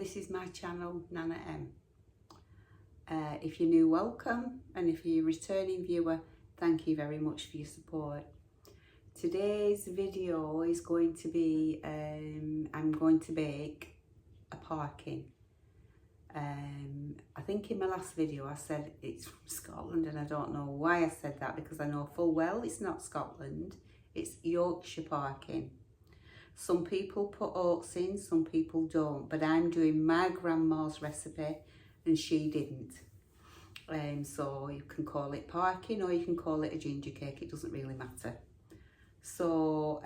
this is my channel, Nanna-M. If you're new, welcome, and if you're a returning viewer, thank you very much for your support. Today's video is going to be, I'm going to bake a Parkin. I think in my last video I said it's from Scotland, and I don't know why I said that, because I know full well it's not Scotland, it's Yorkshire Parkin. Some people put oats in, some people don't, but I'm doing my grandma's recipe and she didn't. So you can call it Parkin or you can call it a ginger cake, it doesn't really matter. So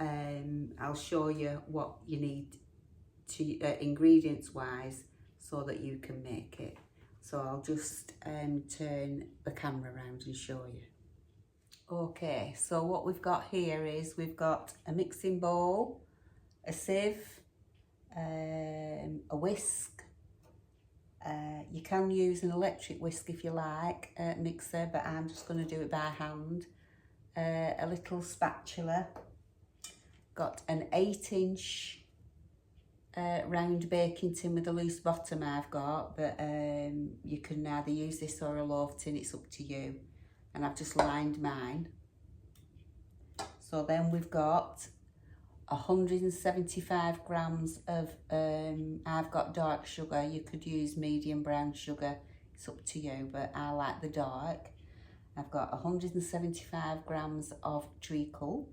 I'll show you what you need to ingredients wise so that you can make it. So I'll just turn the camera around and show you. Okay, so what we've got here is we've got a mixing bowl, a sieve, a whisk. You can use an electric whisk if you like, mixer, but I'm just going to do it by hand. A little spatula. Got an 8-inch round baking tin with a loose bottom I've got, but you can either use this or a loaf tin, it's up to you. And I've just lined mine. So then we've got 175 grams of, I've got dark sugar. You could use medium brown sugar, it's up to you, but I like the dark. I've got 175 grams of treacle,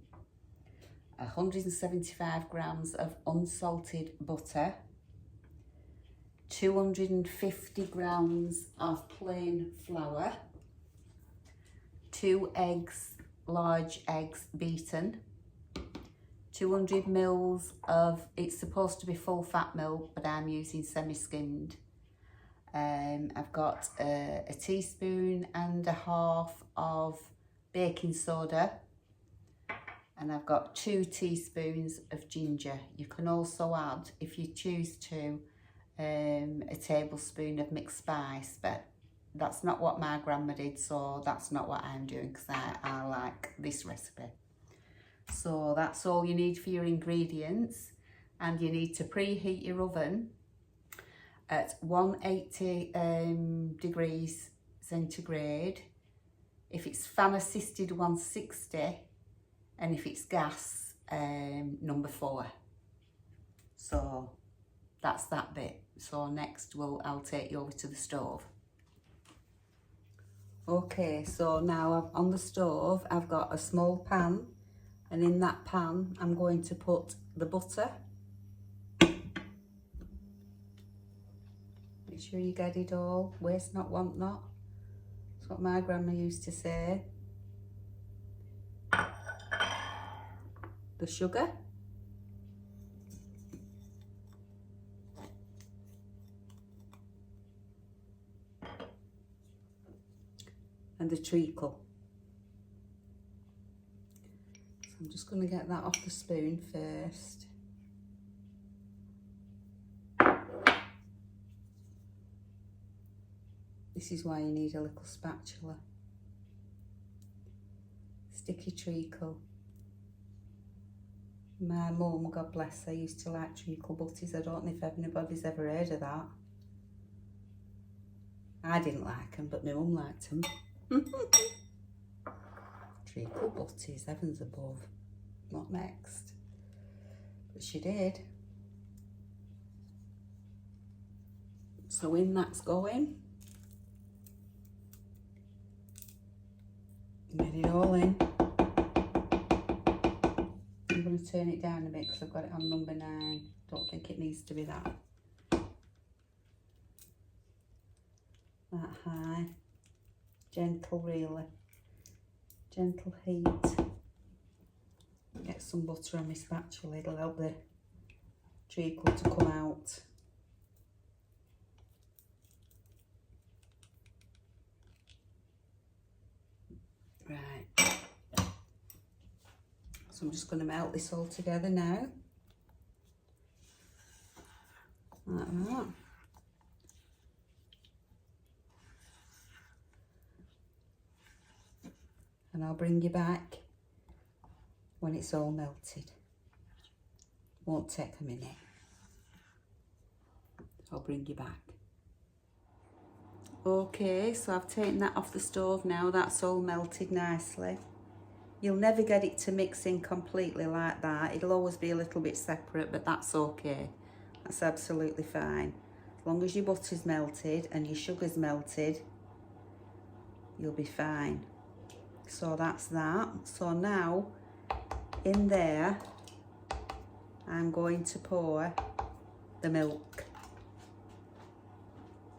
175 grams of unsalted butter, 250 grams of plain flour, 2 eggs, large eggs beaten, 200 mils of, it's supposed to be full fat milk, but I'm using semi-skimmed. I've got a teaspoon and a half of baking soda, and I've got 2 teaspoons of ginger. You can also add, if you choose to, a tablespoon of mixed spice, but that's not what my grandma did, so that's not what I'm doing, because I like this recipe. So that's all you need for your ingredients, and you need to preheat your oven at 180 degrees centigrade. If it's fan assisted, 160, and if it's gas, number 4. So that's that bit. So next I'll take you over to the stove. Okay, so now on the stove I've got a small pan, and in that pan I'm going to put the butter. Make sure you get it all, waste not, want not. That's what my grandma used to say. The sugar. And the treacle. So I'm just going to get that off the spoon first. This is why you need a little spatula. Sticky treacle. My mum, God bless her, used to like treacle butties. I don't know if anybody's ever heard of that. I didn't like them, but my mum liked them. Treacle butties, heavens above. Not next. But she did. So in that's going. Get it all in. I'm going to turn it down a bit because I've got it on number 9. Don't think it needs to be that high. Gentle, really. Gentle heat. Get some butter on my spatula, it'll help the treacle to come out. Right. So I'm just going to melt this all together now. Like that. And I'll bring you back when it's all melted. Won't take a minute. I'll bring you back. Okay, so I've taken that off the stove now. That's all melted nicely. You'll never get it to mix in completely like that. It'll always be a little bit separate, but that's okay. That's absolutely fine. As long as your butter's melted and your sugar's melted, you'll be fine. So that's that. So now, in there, I'm going to pour the milk.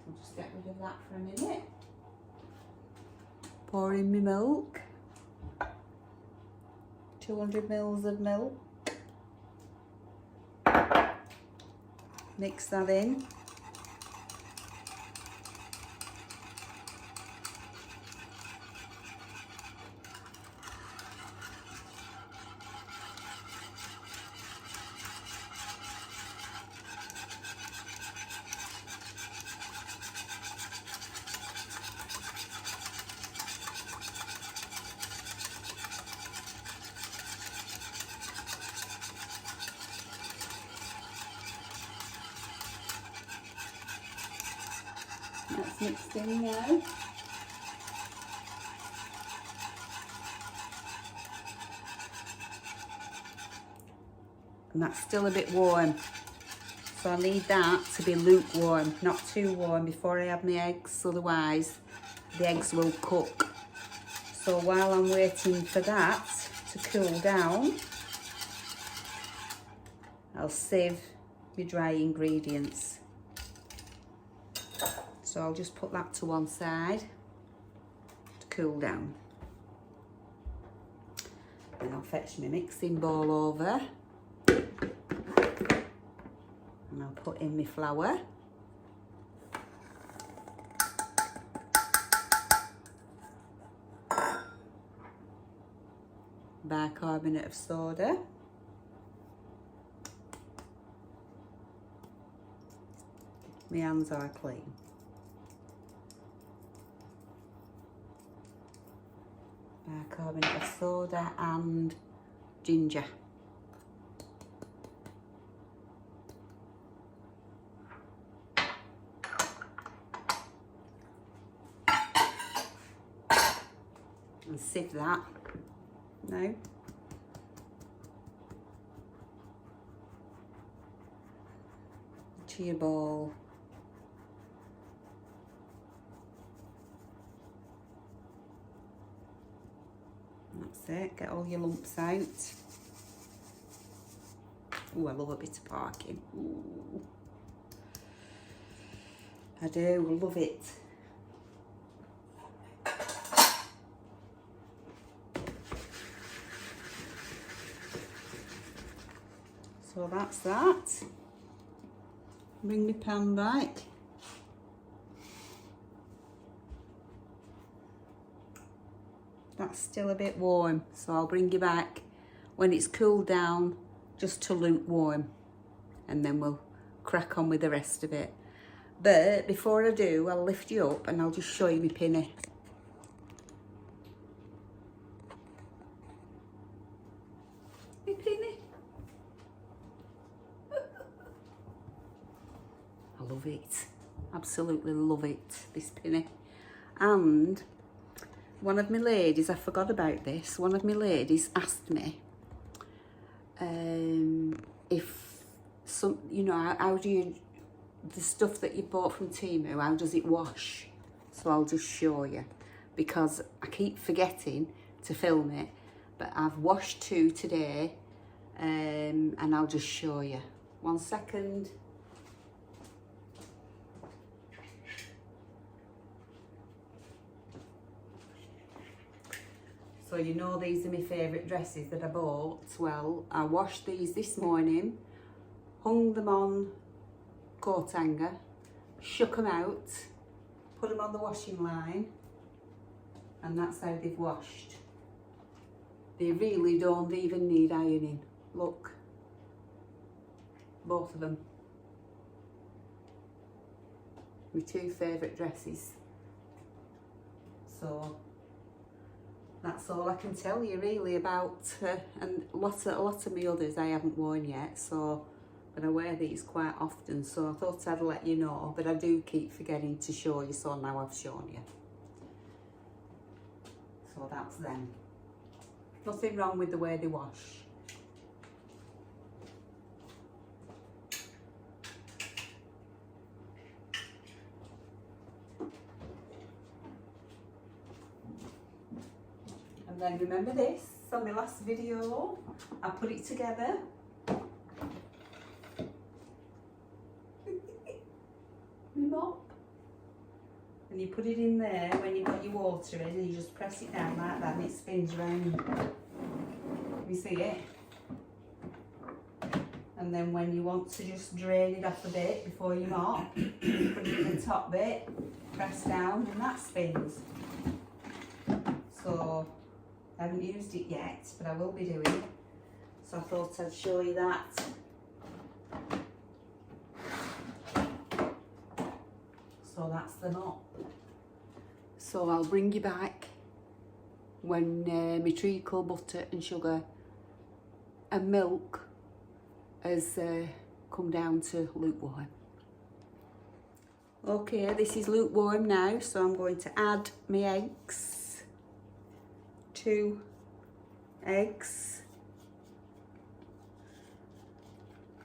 I'll just get rid of that for a minute. Pour in my milk. 200 mils of milk. Mix that in. That's mixed in now. And that's still a bit warm. So I need that to be lukewarm, not too warm before I add my eggs, otherwise the eggs will cook. So while I'm waiting for that to cool down, I'll sieve my dry ingredients. So I'll just put that to one side to cool down. Then I'll fetch my mixing bowl over and I'll put in my flour. Bicarbonate of soda. My hands are clean. Bicarbonate of soda and ginger. And sieve that now. To your bowl. That's it, get all your lumps out. Oh, I love a bit of Parkin. Ooh. I do, love it. So that's that. Bring my pan back. That's still a bit warm, so I'll bring you back when it's cooled down, just to lukewarm, and then we'll crack on with the rest of it. But before I do, I'll lift you up and I'll just show you my pinny. My pinny. I love it. Absolutely love it, this pinny. And one of my ladies, I forgot about this, one of my ladies asked me if some, you know, how do you, the stuff that you bought from Temu, how does it wash? So I'll just show you, because I keep forgetting to film it, but I've washed 2 today, and I'll just show you. 1 second. So you know these are my favourite dresses that I bought. Well, I washed these this morning, hung them on coat hanger, shook them out, put them on the washing line, and that's how they've washed. They really don't even need ironing. Look, both of them. My 2 favourite dresses. So that's all I can tell you really about, and a lot of my others I haven't worn yet, so but I wear these quite often, so I thought I'd let you know, but I do keep forgetting to show you, so now I've shown you. So that's them. Nothing wrong with the way they wash. And then remember this, on my last video, I put it together. My mop. And you put it in there when you've got your water in, and you just press it down like that and it spins round. You see it? And then when you want to just drain it off a bit before you mop, put it in the top bit, press down, and that spins. So I haven't used it yet, but I will be doing. So I thought I'd show you that. So that's the mop. So I'll bring you back when my treacle, butter and sugar and milk has come down to lukewarm. Okay, this is lukewarm now, so I'm going to add my eggs. 2 eggs,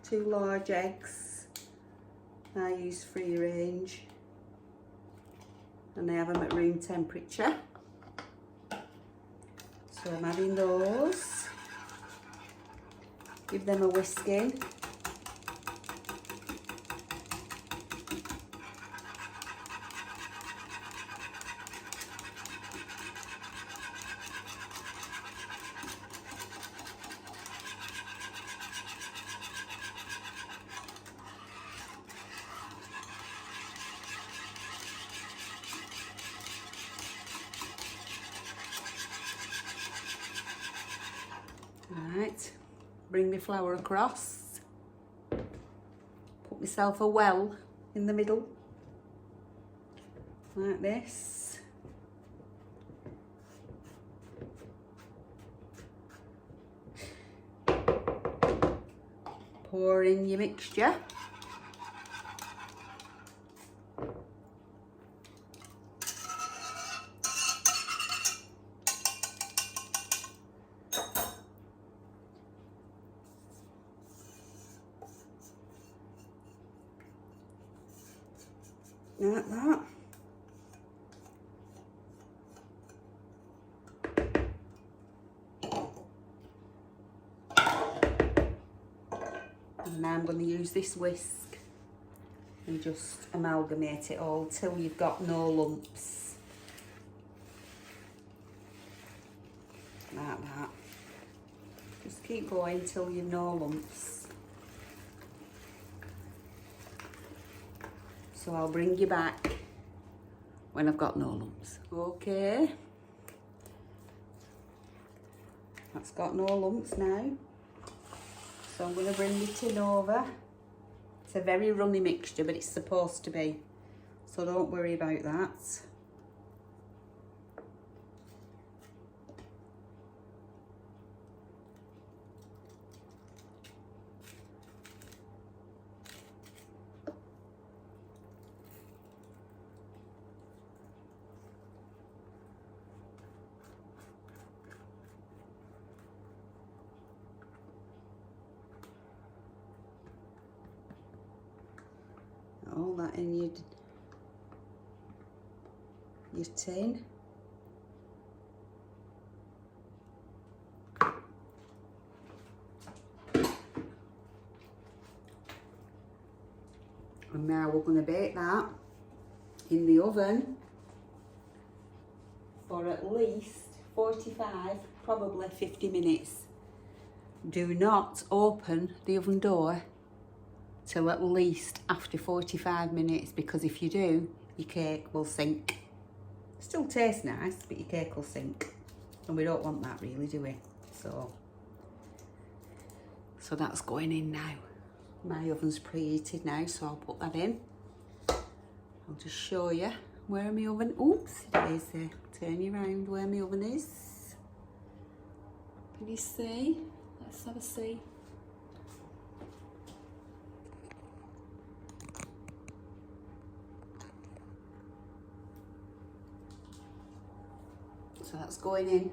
2 large eggs. I use free range and I have them at room temperature. So I'm adding those, give them a whisking. Right, bring my flour across, put myself a well in the middle, like this. Pour in your mixture. Like that. And now I'm going to use this whisk and just amalgamate it all till you've got no lumps. Like that. Just keep going till you've no lumps. So I'll bring you back when I've got no lumps. Okay. That's got no lumps now. So I'm going to bring the tin over. It's a very runny mixture, but it's supposed to be. So don't worry about that. All that in your tin. And now we're going to bake that in the oven for at least 45, probably 50 minutes. Do not open the oven door till at least after 45 minutes, because if you do, your cake will sink. Still tastes nice, but your cake will sink. And we don't want that really, do we? So that's going in now. My oven's preheated now, so I'll put that in. I'll just show you where my oven, oops, Daisy, turn you around where my oven is. Can you see? Let's have a see. So that's going in.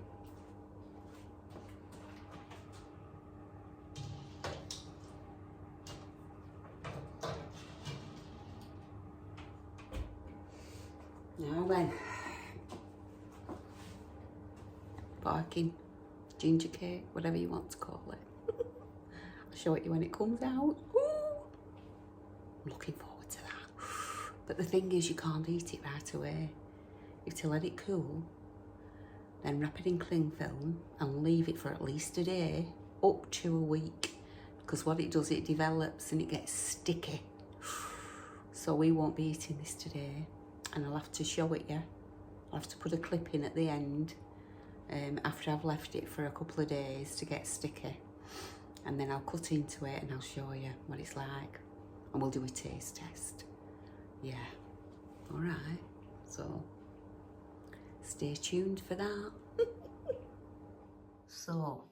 Now then, Parkin, ginger cake, whatever you want to call it. I'll show it you when it comes out. Ooh, I'm looking forward to that. But the thing is, you can't eat it right away. You have to let it cool, then wrap it in cling film and leave it for at least a day, up to a week. Because what it does, it develops and it gets sticky. So we won't be eating this today. And I'll have to show it you. I'll have to put a clip in at the end after I've left it for a couple of days to get sticky. And then I'll cut into it and I'll show you what it's like. And we'll do a taste test. Yeah. All right. So stay tuned for that. So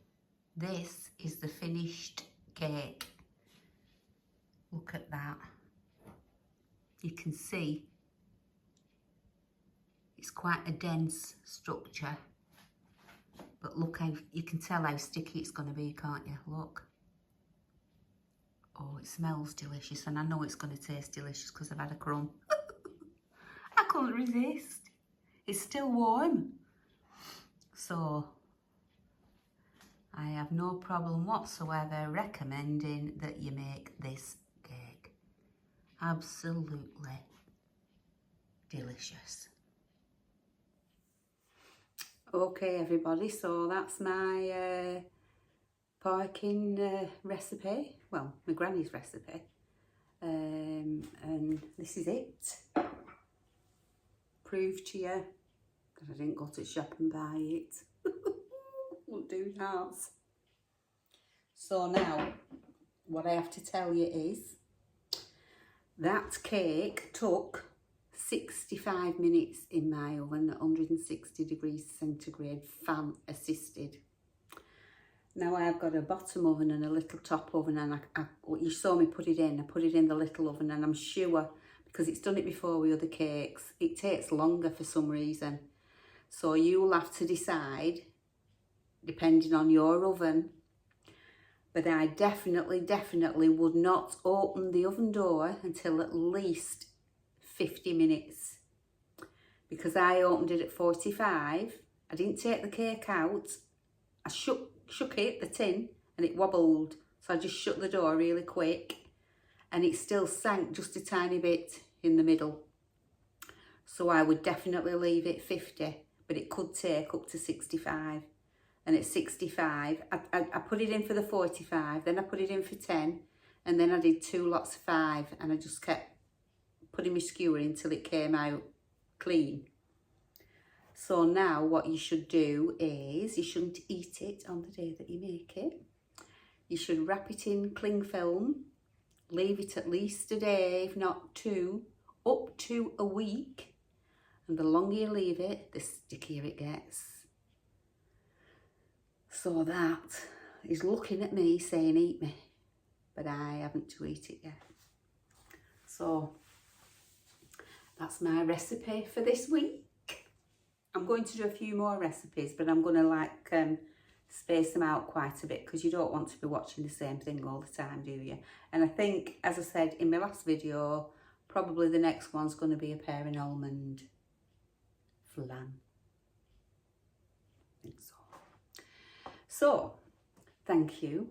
this is the finished cake. Look at that. You can see it's quite a dense structure, but look how you can tell how sticky it's going to be, can't you? Look. Oh, it smells delicious, and I know it's going to taste delicious because I've had a crumb. I couldn't resist. It's still warm, so I have no problem whatsoever recommending that you make this cake. Absolutely delicious. Okay everybody, so that's my Parkin recipe, well, my granny's recipe, and this is it. Prove to you that I didn't go to shop and buy it. Won't do that. So now, what I have to tell you is, that cake took 65 minutes in my oven at 160 degrees centigrade, fan assisted. Now I have got a bottom oven and a little top oven, and you saw me put it in. I put it in the little oven, and I'm sure, because it's done it before with other cakes, it takes longer for some reason. So you'll have to decide, depending on your oven. But I definitely would not open the oven door until at least 50 minutes, because I opened it at 45. I didn't take the cake out. I shook it, the tin, and it wobbled. So I just shut the door really quick, and it still sank just a tiny bit in the middle. So I would definitely leave it 50, but it could take up to 65. And at 65, I put it in for the 45, then I put it in for 10, and then I did 2 lots of 5, and I just kept putting my skewer until it came out clean. So now what you should do is, you shouldn't eat it on the day that you make it. You should wrap it in cling film, leave it at least a day, if not 2, up to a week. And the longer you leave it, the stickier it gets. So that is looking at me saying eat me, but I haven't to eat it yet. So that's my recipe for this week. I'm going to do a few more recipes, but I'm going to space them out quite a bit, because you don't want to be watching the same thing all the time, do you? And I think, as I said in my last video, probably the next one's going to be a pear and almond flan. I think so. So, thank you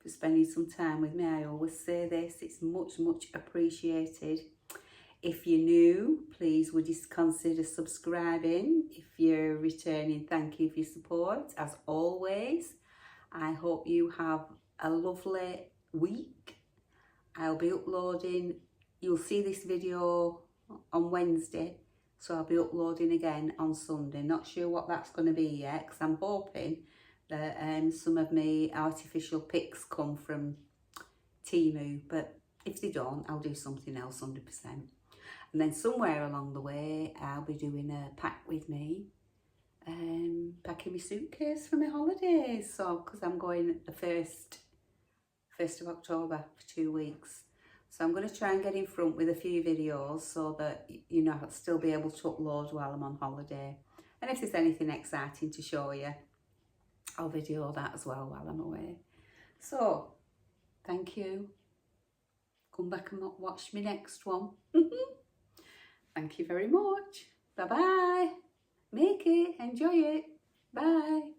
for spending some time with me. I always say this, it's much appreciated. If you're new, please would you consider subscribing. If you're returning, thank you for your support. As always, I hope you have a lovely week. I'll be uploading, you'll see this video on Wednesday, so I'll be uploading again on Sunday. Not sure what that's going to be yet, because I'm hoping that some of my artificial pics come from Temu, but if they don't, I'll do something else 100%. And then somewhere along the way, I'll be doing a pack with me, packing my suitcase for my holidays. So, because I'm going the 1st of October for 2 weeks. So I'm going to try and get in front with a few videos so that, you know, I'll still be able to upload while I'm on holiday. And if there's anything exciting to show you, I'll video that as well while I'm away. So, thank you. Come back and watch my next one. Thank you very much. Bye-bye. Make it. Enjoy it. Bye.